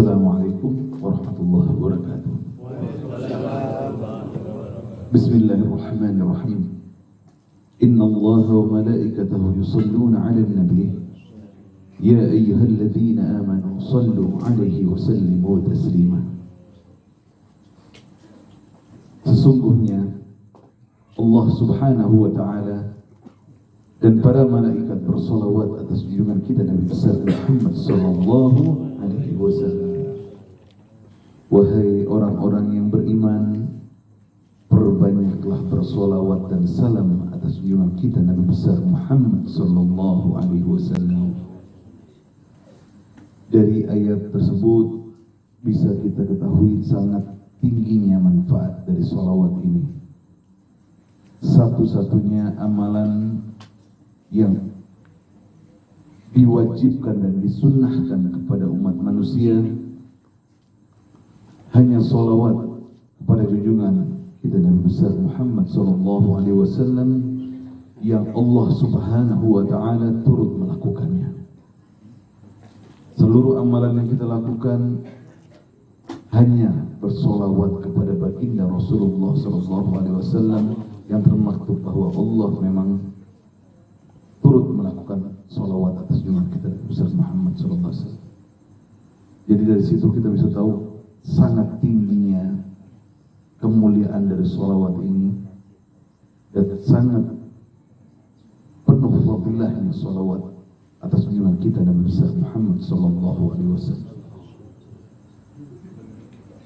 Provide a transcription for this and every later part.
Assalamualaikum warahmatullahi wabarakatuh. Bismillahirrahmanirrahim. Inna Allaha wa malaikatahu yusalluna 'alan nabiy. Ya ayyuhalladzina amanu sallu 'alaihi wa sallimu taslima. Sesungguhnya Allah Subhanahu wa ta'ala dan para malaikat bersolawat atas junjungan kita Nabi besar Muhammad sallallahu alaihi wasallam. Wahai orang-orang yang beriman, perbanyaklah bersolawat dan salam atas junjungan kita Nabi besar Muhammad sallallahu alaihi wasallam. Dari ayat tersebut bisa kita ketahui sangat tingginya manfaat dari solawat ini. Satu-satunya amalan yang diwajibkan dan disunnahkan kepada umat manusia hanya solawat kepada junjungan kita Nabi besar Muhammad sallallahu alaihi wasallam yang Allah Subhanahu wa ta'ala turut melakukannya. Seluruh amalan yang kita lakukan hanya bersolawat kepada baginda Rasulullah sallallahu alaihi wasallam yang termaktub bahwa Allah memang turut melakukan solawat atas junjungan kita Nabi besar Muhammad sallallahu alaihi wasallam. Jadi dari situ kita bisa tahu sangat tingginya kemuliaan dari solawat ini dan sangat penuh fadilahnya solawat atas junjungan kita Nabi besar Muhammad sallallahu alaihi wasallam.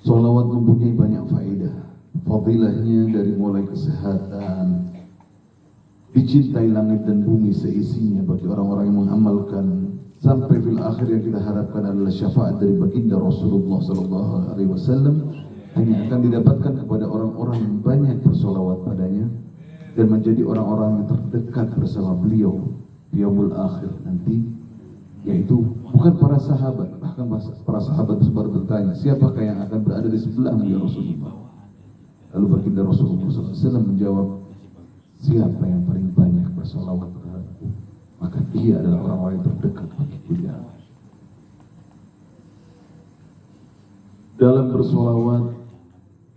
Solawat mempunyai banyak faedah. Fadilahnya dari mulai kesehatan, dicintai langit dan bumi seisinya bagi orang-orang yang mengamalkan, sampai fil akhir yang kita harapkan adalah syafaat dari baginda Rasulullah sallallahu alaihi wasallam hanya akan didapatkan kepada orang-orang yang banyak bersolawat padanya dan menjadi orang-orang yang terdekat bersama beliau di yaumul akhir nanti, yaitu bukan para sahabat, bahkan para sahabat baru bertanya, siapakah yang akan berada di sebelahmu ya Rasulullah? Lalu baginda Rasulullah SAW menjawab, siapa yang paling banyak bersolawat terhadapku, maka dia adalah orang-orang yang terdekat bagiku ya. Dalam bersolawat,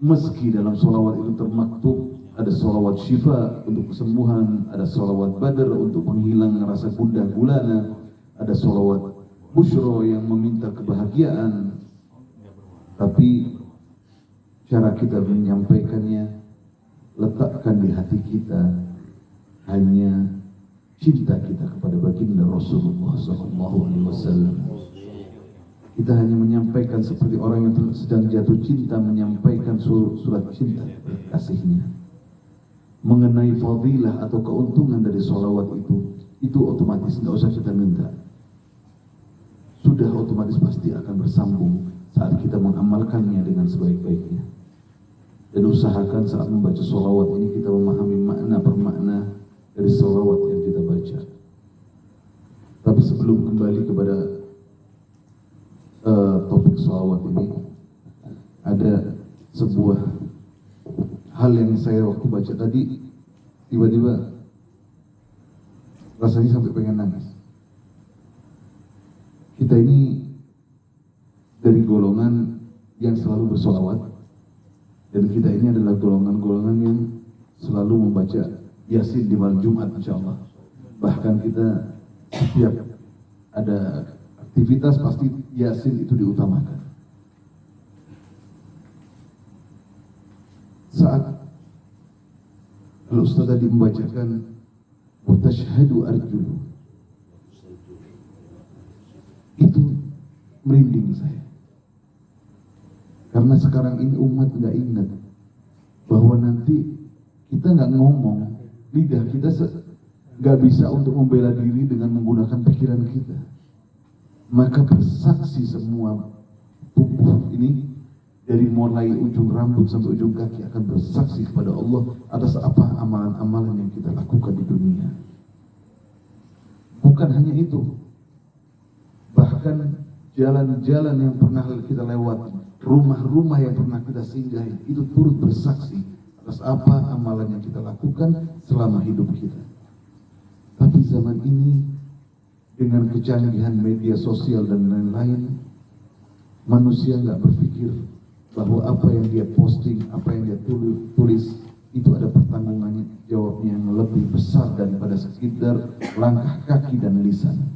meski dalam solawat itu termaktub ada solawat syifa untuk kesembuhan, ada solawat badar untuk menghilang rasa gundah gulana, ada solawat busyro yang meminta kebahagiaan, tapi cara kita menyampaikannya, letakkan di hati kita hanya cinta kita kepada baginda Rasulullah SAW. Kita hanya menyampaikan seperti orang yang sedang jatuh cinta menyampaikan surat cinta kasihnya. Mengenai fadilah atau keuntungan dari solawat itu otomatis nggak usah kita minta. Sudah otomatis pasti akan bersambung saat kita mengamalkannya dengan sebaik-baiknya. Dan usahakan saat membaca solawat ini kita memahami makna per makna dari solawat yang kita baca. Tapi sebelum kembali kepada topik solawat ini, ada sebuah hal yang saya waktu baca tadi tiba-tiba rasanya sampai pengen nangis. Kita ini dari golongan yang selalu bersolawat, dan kita ini adalah golongan-golongan yang selalu membaca Yasin di malam Jumat insyaallah. Bahkan kita setiap ada aktivitas pasti Yasin itu diutamakan. Saat Ustaz tadi membacakan wa tashhadu arjulu, itu merinding saya. Karena sekarang ini umat nggak ingat bahwa nanti kita nggak ngomong, lidah kita nggak bisa untuk membela diri dengan menggunakan pikiran kita. Maka bersaksi semua tubuh ini dari mulai ujung rambut sampai ujung kaki akan bersaksi kepada Allah atas apa amalan-amalan yang kita lakukan di dunia. Bukan hanya itu, bahkan jalan-jalan yang pernah kita lewati, rumah-rumah yang pernah kita singgahi, itu turut bersaksi atas apa amalan yang kita lakukan selama hidup kita. Tapi zaman ini dengan kecanggihan media sosial dan lain-lain, Manusia nggak berpikir bahwa apa yang dia posting, apa yang dia tulis itu ada pertanggungan jawabnya yang lebih besar daripada sekedar langkah kaki dan lisan.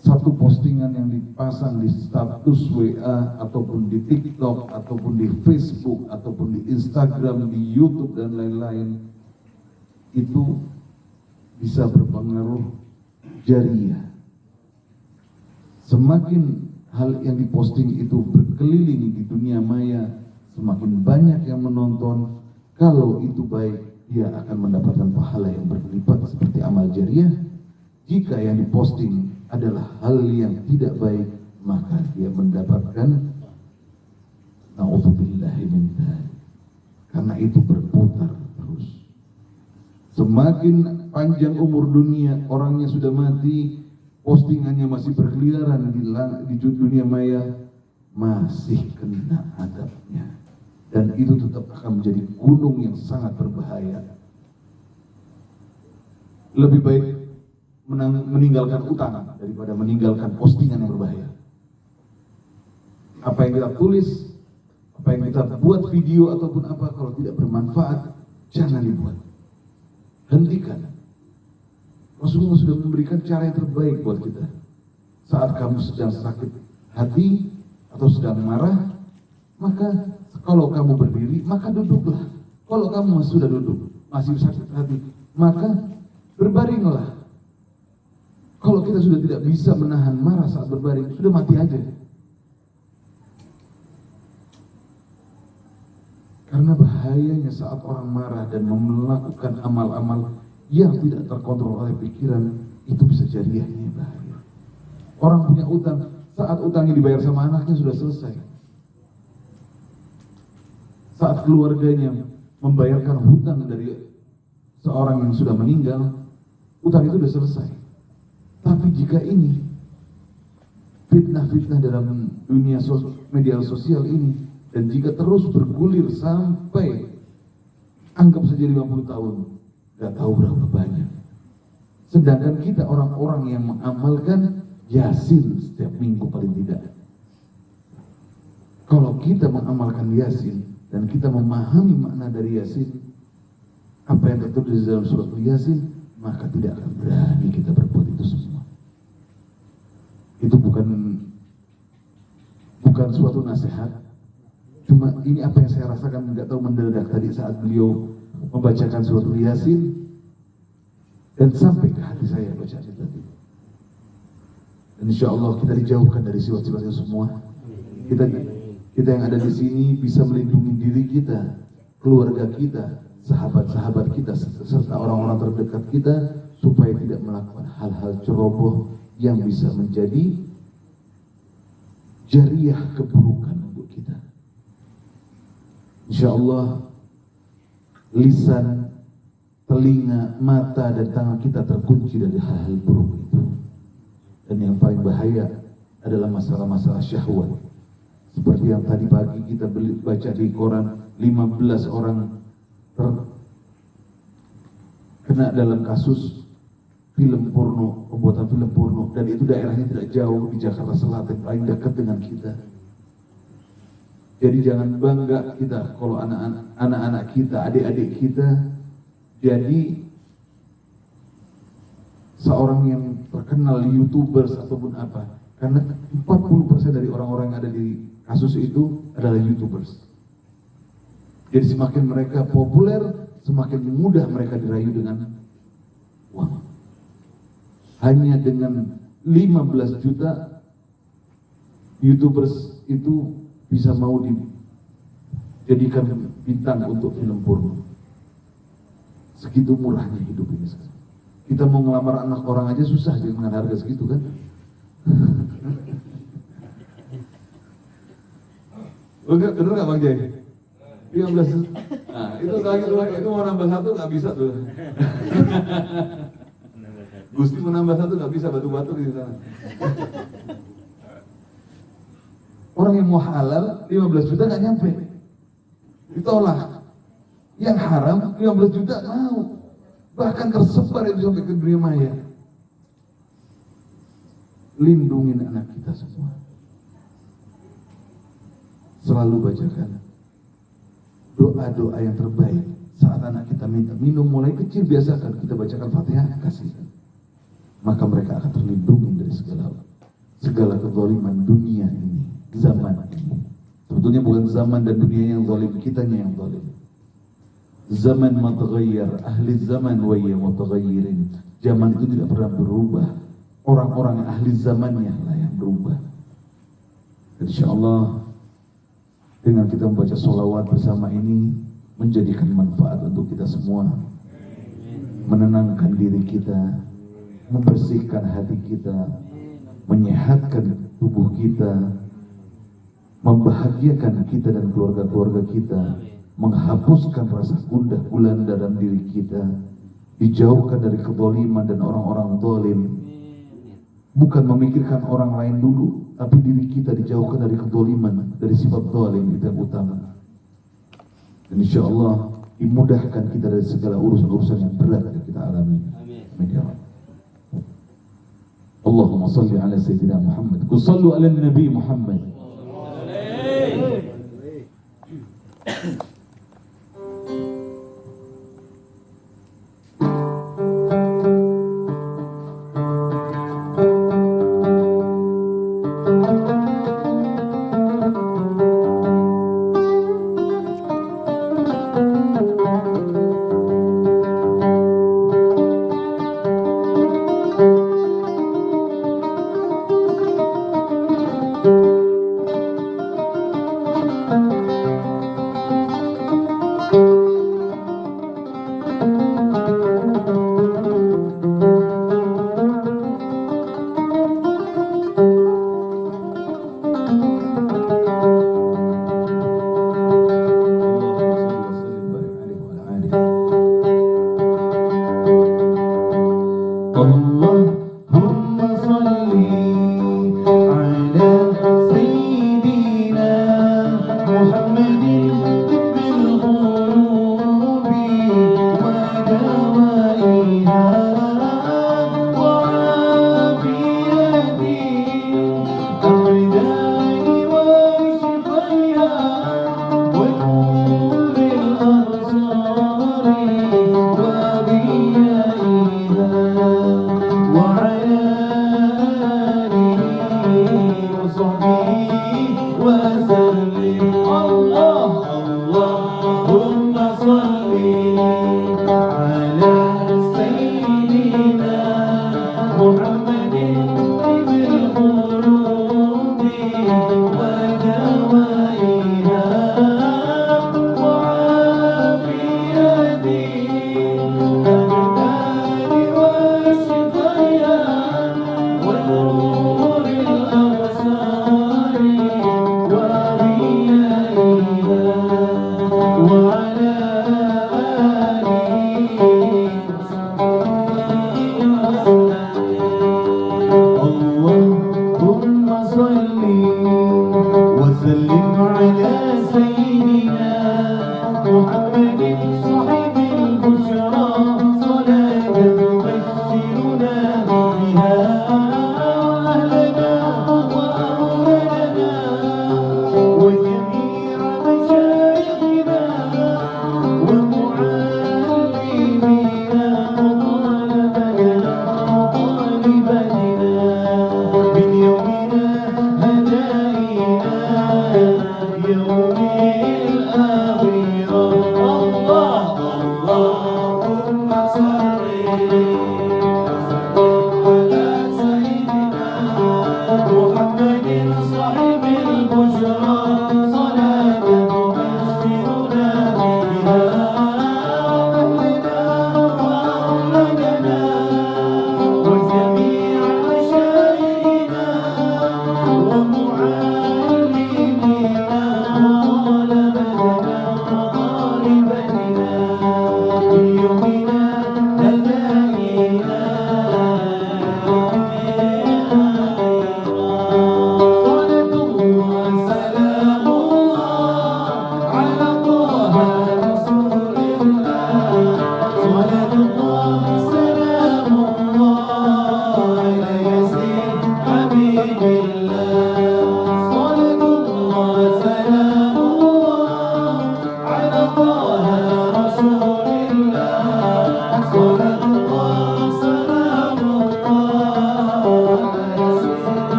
Satu postingan yang dipasang di status WA ataupun di TikTok ataupun di Facebook ataupun di Instagram, di YouTube dan lain-lain itu bisa berpengaruh jariah. Semakin hal yang diposting itu berkeliling di dunia maya, semakin banyak yang menonton. Kalau itu baik, dia akan mendapatkan pahala yang berlipat seperti amal jariah. Jika yang diposting adalah hal yang tidak baik, maka dia mendapatkan na'udzubillahi min dzalik. Karena itu berputar terus. Semakin panjang umur dunia, orangnya sudah mati, postingannya masih berkeliaran di dunia maya, masih kena adabnya. Dan itu tetap akan menjadi gunung yang sangat berbahaya. Lebih baik meninggalkan utang daripada meninggalkan postingan yang berbahaya. Apa yang kita tulis, apa yang kita buat video ataupun apa, kalau tidak bermanfaat, jangan dibuat. Hentikan. Rasulullah sudah memberikan cara yang terbaik buat kita. Saat kamu sedang sakit hati atau sedang marah, maka kalau kamu berdiri, maka duduklah. Kalau kamu sudah duduk, masih sakit hati, maka berbaringlah. Kalau kita sudah tidak bisa menahan marah saat berbaring, sudah mati aja. Karena bahayanya saat orang marah dan melakukan amal-amal yang tidak terkontrol oleh pikiran, itu bisa jariahnya bahaya. Orang punya utang, saat utangnya dibayar sama anaknya sudah selesai. Saat keluarganya membayarkan hutang dari seorang yang sudah meninggal, hutang itu sudah selesai. Tapi jika ini fitnah-fitnah dalam dunia media sosial ini, dan jika terus bergulir sampai anggap saja 50 tahun, gak tahu berapa banyak. Sedangkan kita orang-orang yang mengamalkan Yasin setiap minggu paling tidak. Kalau kita mengamalkan Yasin dan kita memahami makna dari Yasin, apa yang tertulis dalam surat Yasin, maka tidak akan berani kita berbuat itu semua. Itu bukan suatu nasihat, cuma ini apa yang saya rasakan, nggak tahu mendadak tadi saat beliau membacakan surat Yasin dan sampai ke hati saya bacaan itu tadi. Dan insya Allah kita dijauhkan dari sifat-sifat itu semua. Kita yang ada di sini bisa melindungi diri kita, keluarga kita, sahabat-sahabat kita, serta orang-orang terdekat kita, supaya tidak melakukan hal-hal ceroboh yang bisa menjadi jariah keburukan untuk kita. Insya Allah lisan, telinga, mata, dan tangan kita terkunci dari hal-hal buruk itu. Dan yang paling bahaya adalah masalah-masalah syahwat. Seperti yang tadi pagi kita baca di koran, 15 orang terkena dalam kasus film porno, pembuatan film porno, dan itu daerahnya tidak jauh di Jakarta Selatan, paling dekat dengan kita. Jadi jangan bangga kita kalau anak-anak kita, adik-adik kita jadi seorang yang terkenal YouTubers ataupun apa, karena 40% dari orang-orang yang ada di kasus itu adalah YouTubers. Jadi semakin mereka populer, semakin mudah mereka dirayu dengan uang. Hanya dengan 15 juta YouTubers itu bisa mau dijadikan bintang untuk film porno. Segitu murahnya hidup ini sekarang. Kita mau ngelamar anak orang aja susah dengan harga segitu kan. Bener gak Bang Jai? 15. Nah itu mau nambah satu gak bisa tuh. Gusti mau nambah satu gak bisa, batu-batu di sana. Orang yang mau halal 15 juta gak nyampe, ditolak. Yang haram 15 juta mau, bahkan tersebar itu sampai ke dunia maya. Lindungin anak kita semua. selalu bacakan doa-doa yang terbaik. Saat anak kita minta minum mulai kecil, biasakan kita bacakan Fatihah, kasihkan. Maka mereka akan terlindungi dari segala kezaliman dunia ini, zaman ini. Sebetulnya bukan zaman dan dunia yang zalim, kitanya yang zalim. Zaman mataghayyar, ahli zaman wa ya mutaghayyirin. Zaman itu tidak pernah berubah. Orang-orang ahli zamannya lah yang berubah. Insyaallah dengan kita membaca sholawat bersama ini menjadikan manfaat untuk kita semua, menenangkan diri kita, membersihkan hati kita, menyehatkan tubuh kita, membahagiakan kita dan keluarga-keluarga kita, menghapuskan rasa gundah gulana dalam diri kita, dijauhkan dari kezaliman dan orang-orang zalim. Bukan memikirkan orang lain dulu, tapi diri kita dijauhkan dari kezaliman, dari sifat zalim itu yang utama. Dan insyaallah dimudahkan kita dari segala urusan-urusan yang berat yang kita alami. Amin ya Rabb. Allahumma salli ala sayyidina Muhammad. Sallu ala Nabi Muhammad. Allahumma salli ala sayyidina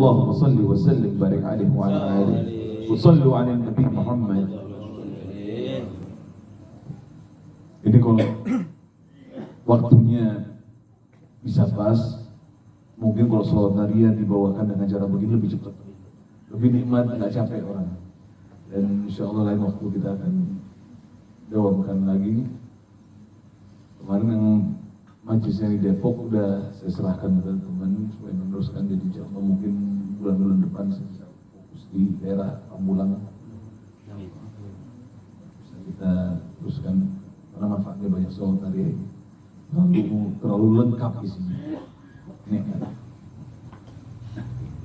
Allahumma salli wa sallim barik alaihi wa ala alihi wa sallu ala Nabi Muhammad. Ini kalau waktunya bisa pas, mungkin kalau sholat harian dibawakan dengan cara begini lebih cepat, lebih nikmat, nggak capek orang. Dan insya Allah lain waktu kita akan jawabkan lagi. Kemarin yang majlisnya di Depok udah saya serahkan ke teman supaya meneruskan, jadi insya Allah mungkin bulan-bulan depan saya bisa fokus di daerah Pamulang, bisa kita teruskan karena manfaatnya banyak soal tadi, terlalu lengkap isinya.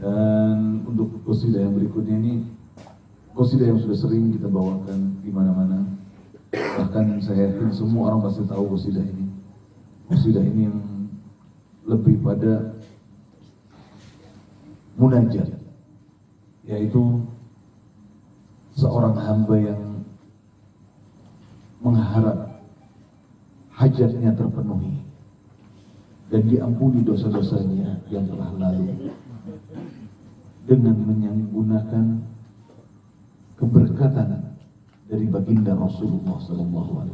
Dan untuk qasidah yang berikutnya ini qasidah yang sudah sering kita bawakan di mana-mana, bahkan saya yakin semua orang pasti tahu qasidah ini. Qasidah ini yang lebih pada munajat, yaitu seorang hamba yang mengharap hajatnya terpenuhi dan diampuni dosa-dosanya yang telah lalu dengan menggunakan keberkatan dari baginda Rasulullah SAW.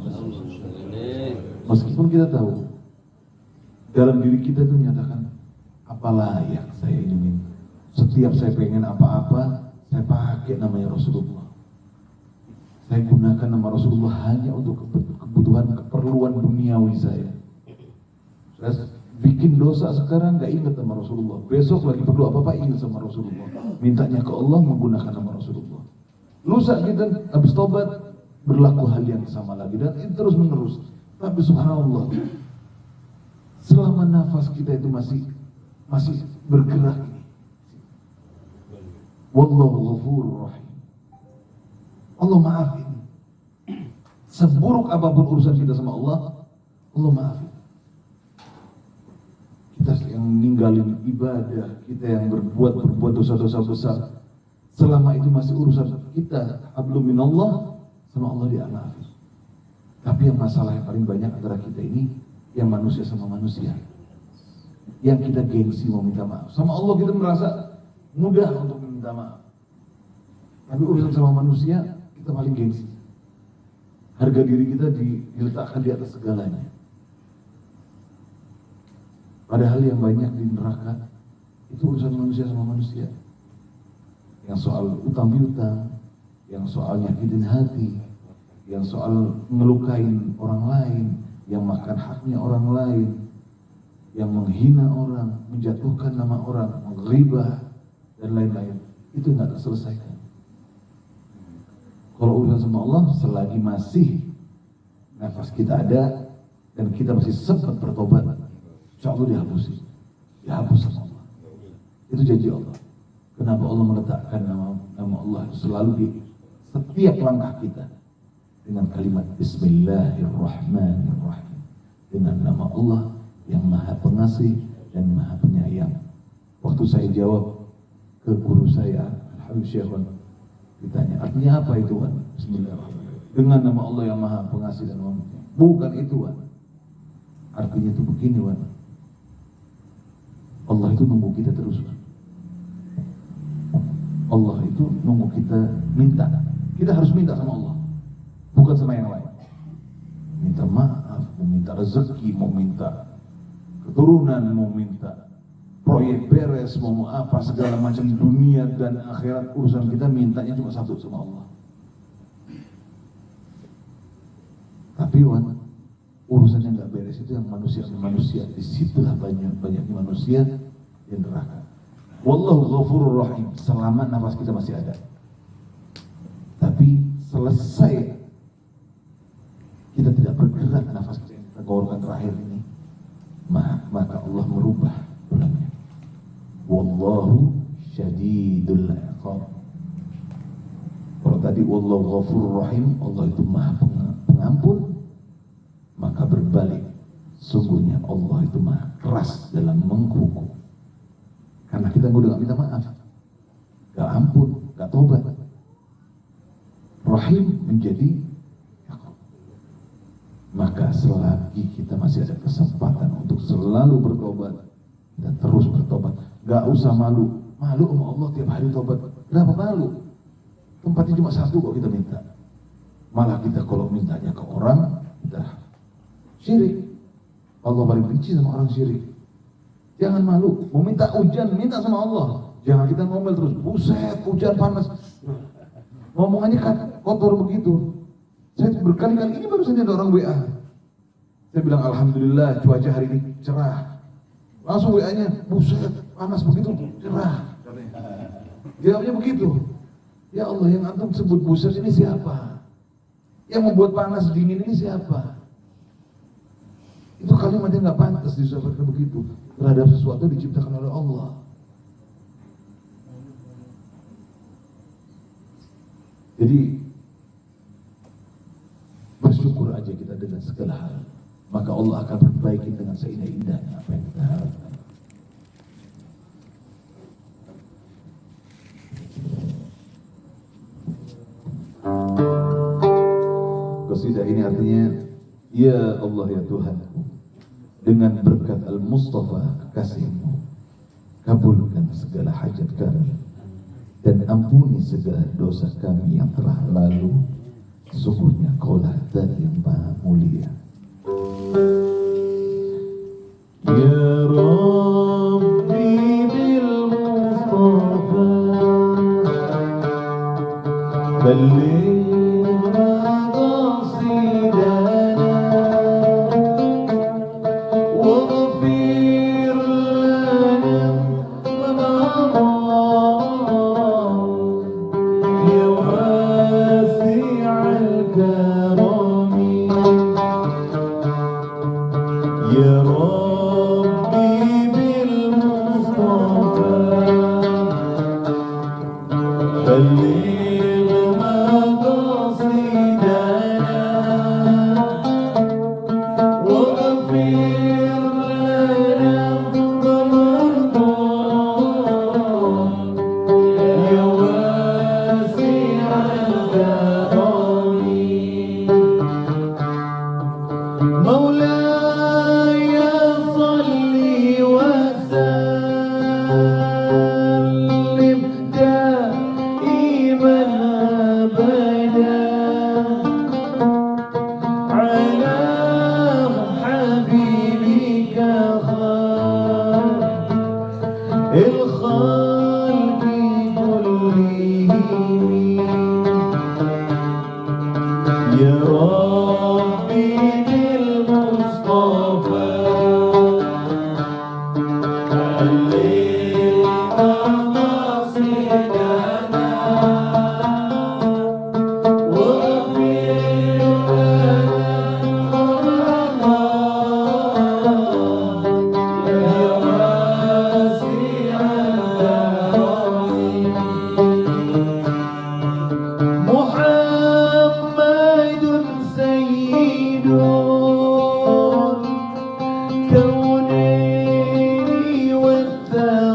Meskipun kita tahu dalam diri kita itu menyatakan, apalah yang saya ingin, setiap saya pengen apa-apa saya pakai namanya Rasulullah, saya gunakan nama Rasulullah hanya untuk kebutuhan keperluan duniawi saya. Saya bikin dosa sekarang nggak ingat sama Rasulullah, besok lagi perlu apa-apa ingat sama Rasulullah, mintanya ke Allah menggunakan nama Rasulullah. Lusa kita habis tobat berlaku hal yang sama lagi, dan itu terus menerus. Tapi subhanallah, selama nafas kita itu masih bergerak, wallahu ghafurur rahim, Allah maafin. Seburuk apapun urusan kita sama Allah, Allah maafin. Kita yang ninggalin ibadah, kita yang berbuat dosa-dosa besar, selama itu masih urusan kita, hablum minallah, sama Allah dia maafin. Tapi yang masalah yang paling banyak antara kita ini, yang manusia sama manusia, yang kita gengsi mau minta maaf. Sama Allah kita merasa mudah untuk minta maaf, tapi urusan sama manusia kita paling gengsi. Harga diri kita diletakkan di atas segalanya. Padahal yang banyak di neraka itu urusan manusia sama manusia. Yang soal utang piutang, yang soal nyakitin hati, yang soal ngelukain orang lain, yang makan haknya orang lain, yang menghina orang, menjatuhkan nama orang, mengghribah dan lain-lain, itu nggak terselesaikan. Kalau urusan sama Allah, selagi masih nafas kita ada dan kita masih sempat bertobat, insya Allah dihapus sama Allah. Itu janji Allah. Kenapa Allah meletakkan nama Allah selalu di setiap langkah kita dengan kalimat Bismillahirrahmanirrahim, dengan nama Allah yang Maha Pengasih dan Maha Penyayang. Waktu saya jawab ke guru saya, Al-Habib Syekhwan, ditanya, artinya apa itu, Wan? Bismillahirrahmanirrahim. Dengan nama Allah yang Maha Pengasih dan Maha Penyayang. Bukan itu, Wan. Artinya itu begini, Wan. Allah itu nunggu kita terus, Wan. Allah itu nunggu kita minta. Kita harus minta sama Allah, bukan sama yang lain. Minta maaf, mau minta rezeki, mau minta keturunan, mau minta proyek beres, mau apa, segala macam dunia dan akhirat urusan kita mintanya cuma satu sama Allah. Tapi Wan, urusan yang nggak beres itu yang manusia. Disitulah banyaknya manusia di neraka. Wallahu ghafurur rahim, selama nafas kita masih ada. Tapi selesai kita tidak bergerak, nafas kita yang kita keluarkan terakhir ini, maka Allah merubah pulangnya. Wallahu syadidul iqab. Kalau tadi wallahu ghafurur rahim, Allah itu Maha Pengampun, maka berbalik, sungguhnya Allah itu Maha keras dalam menghukum. Karena kita udah gak minta maaf, gak ampun, gak tobat. Rahim menjadi Yaqub. Maka selagi kita masih ada kesempatan untuk selalu bertobat, kita terus bertobat. Gak usah malu, malu sama Allah tiap hari tobat. Kenapa malu? Tempatnya cuma satu kok kita minta. Malah kita kalau mintanya ke orang, udah syirik. Allah paling benci sama orang syirik. Jangan malu, mau minta hujan, minta sama Allah. Jangan kita ngomel terus, buset hujan panas. Ngomongannya kotor begitu. Saya berkali-kali, ini baru saja ada orang WA. Saya bilang alhamdulillah cuaca hari ini cerah. Langsung WA-nya, buset panas begitu, cerah. Jawabnya begitu. Ya Allah, yang antum sebut buset ini siapa? Yang membuat panas dingin ini siapa? Itu kalimatnya nggak pantas disampaikan begitu terhadap sesuatu diciptakan oleh Allah. Jadi bersyukur aja kita dengan segala hal, maka Allah akan perbaiki dengan seindah-indahnya apa yang kita harapkan. Qasidah ini artinya, ya Allah ya Tuhanku, dengan berkat Al-Mustafa kekasihmu, kabulkan segala hajat kami dan ampuni segala dosa kami yang telah lalu. Sesungguhnya Kaulah Zat yang Maha Mulia. Ya Rabbi bil Mustafa balligh maqasidana waghfir lana ma ya wasi'al karami ya Rabbi bil Mustafa balligh maqasidana waghfir lana ya wasi'al karami مولاي صل وسلم دائما أبدا على حبيبك خير الخلق كلهم يا ربي بالمصطفى عليك مقاصدنا واغفر لنا يا واسع الكرم محمد سيد الكونين والثقلين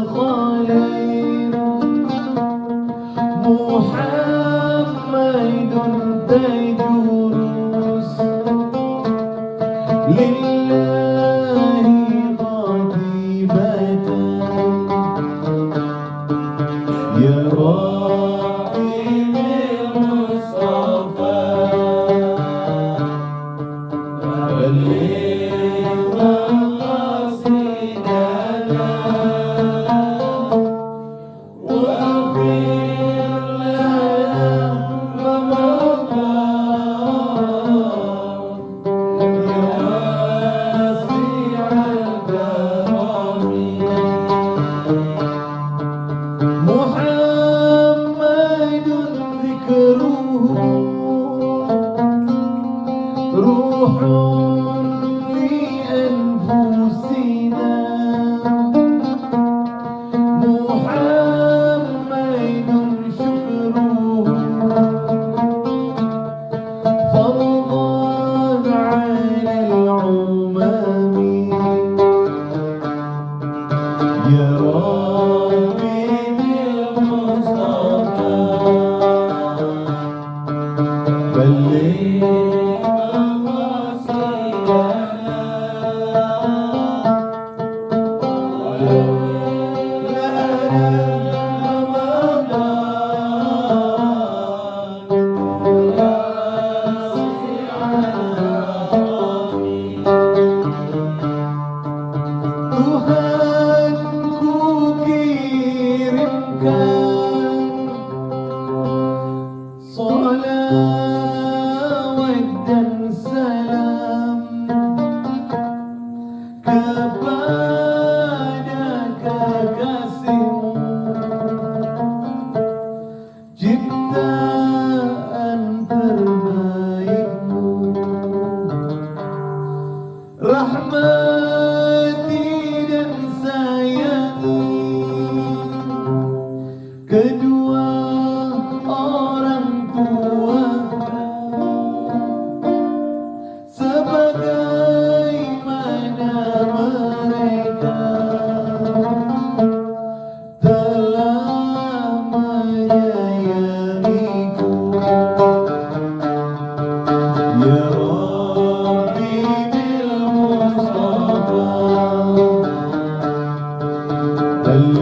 بلغ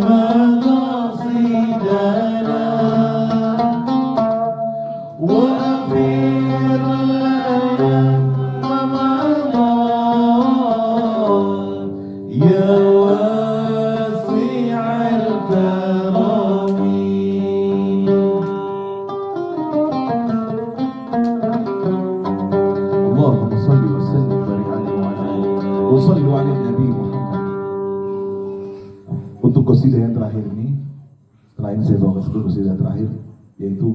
مقاصدنا وأغفر لنا رمضان يا واسع الكرم. اللهم صل وسلم وبارك عليه وعلى آله وصلوا على Nabi Muhammad. Untuk qasidah yang terakhir ini, setelah ini saya bawa ke qasidah terakhir, yaitu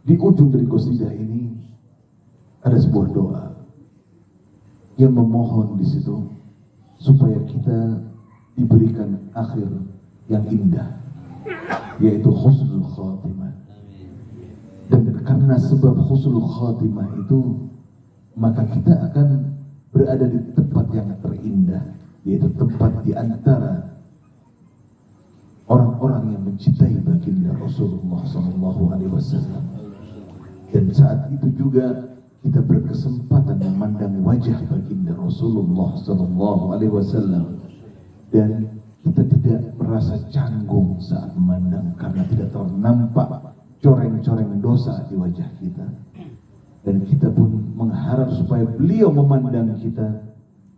di ujung dari qasidah ini ada sebuah doa yang memohon di situ supaya kita diberikan akhir yang indah, yaitu husnul khatimah. Dan karena sebab husnul khatimah itu, maka kita akan berada di tempat yang terindah, yaitu tempat di antara orang-orang yang mencintai baginda Rasulullah SAW. Dan saat itu juga kita berkesempatan memandang wajah baginda Rasulullah SAW, dan kita tidak merasa canggung saat memandang karena tidak ternampak coreng-coreng dosa di wajah kita. Dan kita pun mengharap supaya beliau memandang kita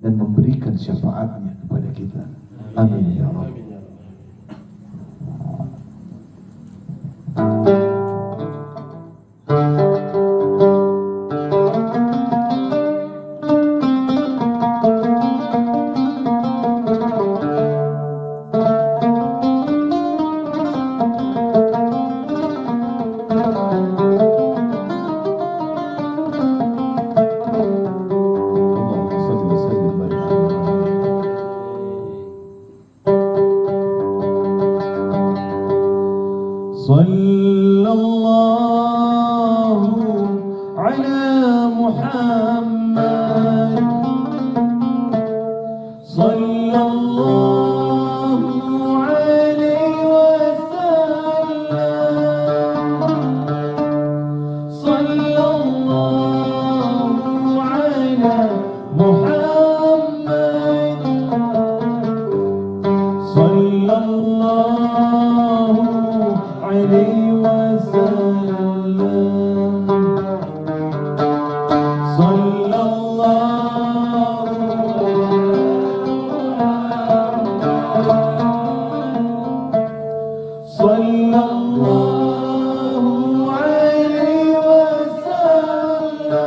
dan memberikan syafaatnya kepada kita. Amin ya Rabb. Sallallahu ala Muhammad, sallallahu alaihi wasallam, sallallahu ala Muhammad, sallallahu alaihi wasallam, sallallahu alaihi wasallam.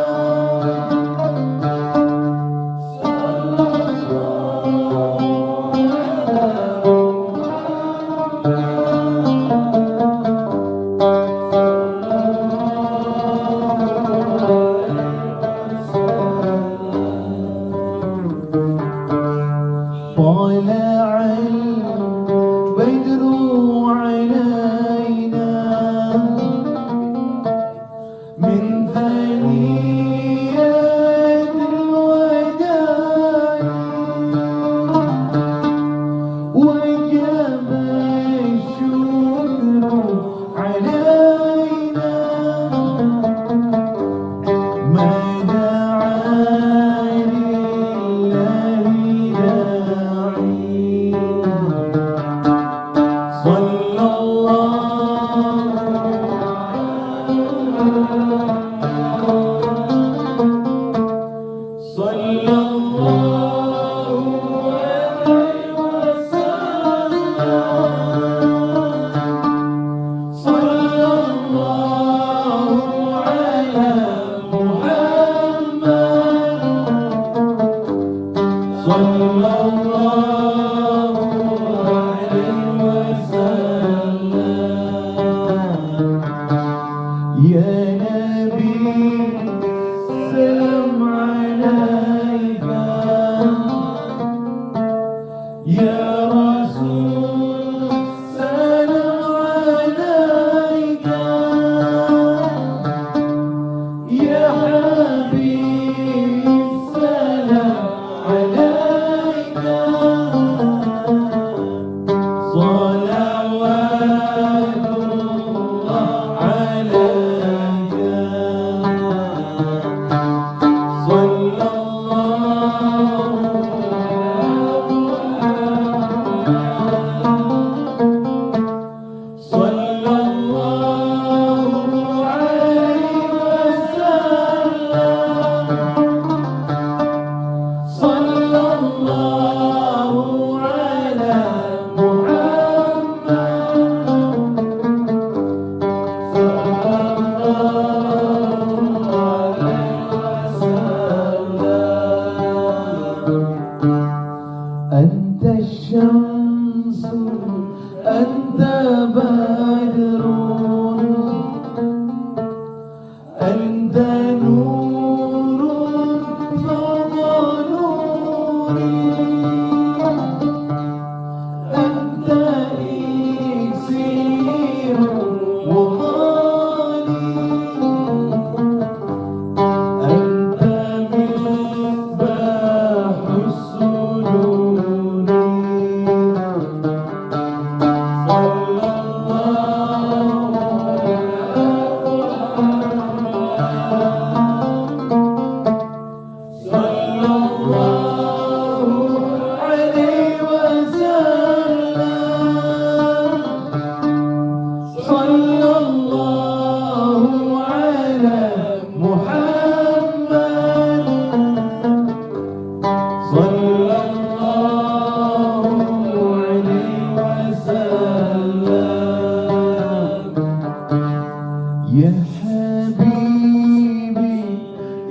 يا حبيبي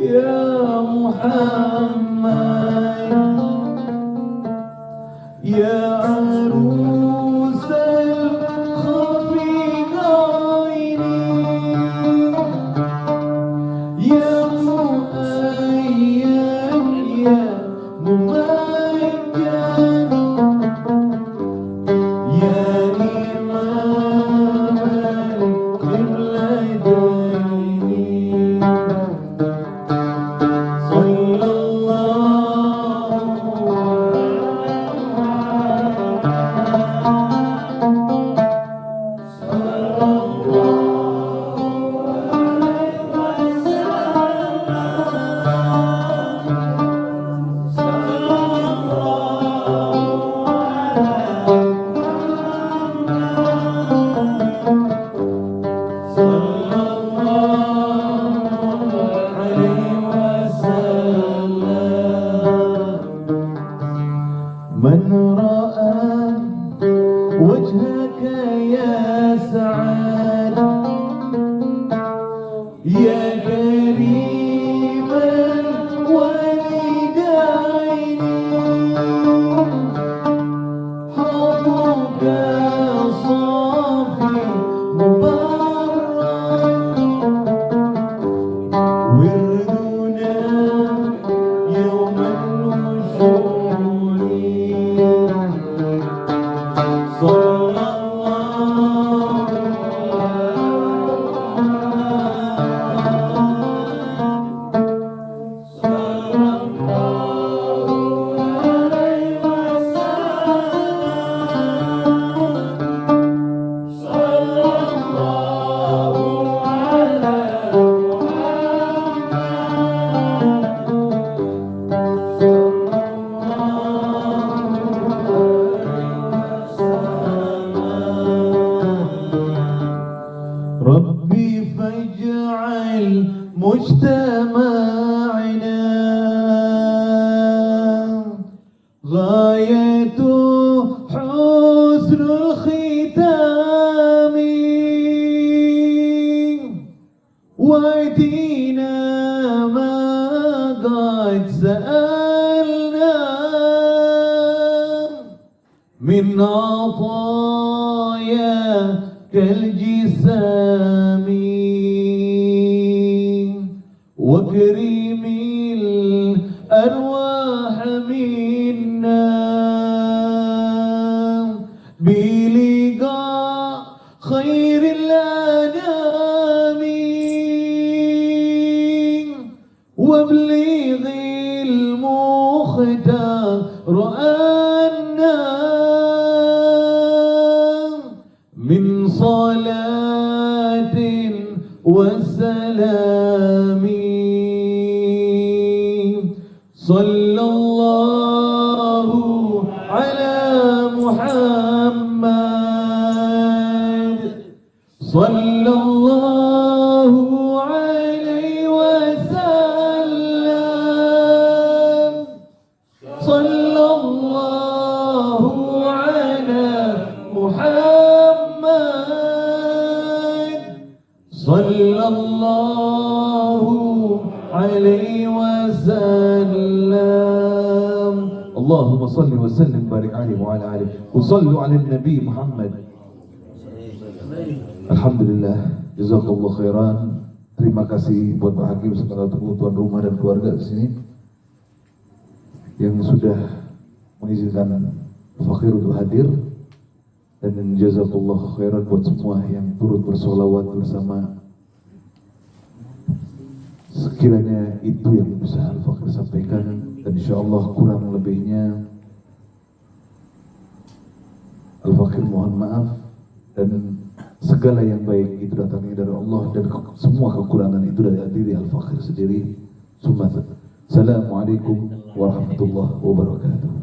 يا محمد يا عروس الخفي عيني يا مؤيد يا ممجد يا إمام القبلتين صلى من رأى وجهك يا سعاد يا كريم الوالدين حظك صافي مبارك وردنا يوم النشور صلى ربي فاجعل مجتمعنا غاية حسن الختام وأتينا ما قد سألنا من عطايا كالجسام وكريم الأرواح منا بلقاء خير الأنام وابلغ المختار أنا من صلاة والسلام صلى الله على محمد صلى الله عليه وسلم صلى الله على محمد صلى الله عليه وسلم اللهم صل وسلم بارك عليه وعلى آله وصلوا على النبي محمد. Alhamdulillah, jazakallah khairan. Terima kasih buat Pak Hakim serta tuan rumah dan keluarga di sini yang sudah mengizinkan Fakir untuk hadir, dan jazakallah khairan buat semua yang turut bersolawat bersama. Sekiranya itu yang bisa Al-Fakir sampaikan, dan insyaallah kurang lebihnya Al-Fakir mohon maaf. dan segala yang baik itu datangnya dari Allah, dan semua kekurangan itu dari diri Al-Fakir sendiri. Assalamualaikum warahmatullahi wabarakatuh.